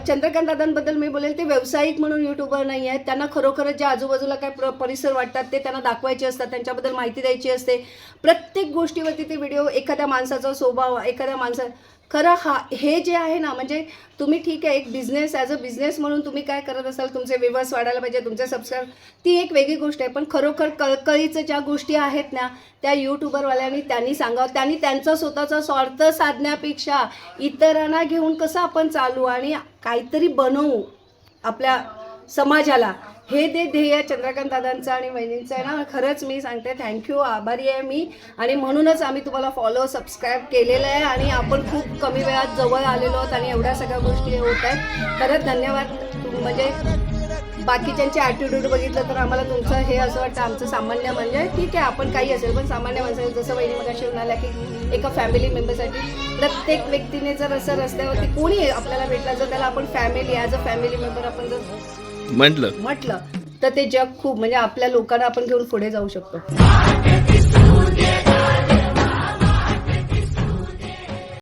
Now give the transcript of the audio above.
चंद्रकांत दादांबद्दल मी बोलेल, ते व्यावसायिक म्हणून यूट्यूबर नाही आहेत. त्यांना खरोखरच ज्या आजूबाजूला काय परिसर वाटतात ते त्यांना दाखवायचे असतात, त्यांच्याबद्दल माहिती द्यायची असते. प्रत्येक गोष्टीवरती ते व्हिडिओ, एखाद्या माणसाचा स्वभाव, एखाद्या खरं हे जे आहे ना, म्हणजे तुम्ही ठीक आहे एक बिझनेस, ॲज अ बिझनेस म्हणून तुम्ही काय करत असाल, तुमचे व्ह्यूअर्स वाढायला पाहिजे, तुमचे सबस्क्राईब, ती एक वेगळी गोष्ट आहे. पण खरोखर कळकळीचं ज्या गोष्टी आहेत ना, त्या यूट्यूबरवाल्यांनी त्यांनी सांगावं. त्यांनी त्यांचा स्वतःचा स्वार्थ साधण्यापेक्षा इतरांना घेऊन कसं आपण चालू आणि काहीतरी बनवू आपल्या समाजाला, हे ते ध्येय चंद्रकांत दादांचं आणि वहिनींचं आहे ना. खरंच मी सांगते थँक्यू, आभारी आहे मी. आणि म्हणूनच आम्ही तुम्हाला फॉलो सबस्क्राईब केलेलं आहे आणि आपण खूप कमी वेळात जवळ आलेलो आहोत आणि एवढ्या सगळ्या गोष्टी होत आहेत. खरंच धन्यवाद. म्हणजे बाकीच्यांचे ॲटिट्यूड बघितलं तर आम्हाला तुमचं हे असं वाटतं, आमचं सामान्य म्हणजे ठीक आहे आपण काही असेल, पण सामान्य माणसं जसं वहिनी मगाशी म्हणाल्या की एका फॅमिली मेंबरसाठी प्रत्येक व्यक्तीने जर असं रस्त्यावरती कोणी आपल्याला भेटला, जर त्याला आपण family, as a family member आपण जर म्हटलं तर ते जग खूप, म्हणजे आपल्या लोकांना आपण घेऊन पुढे जाऊ शकतो.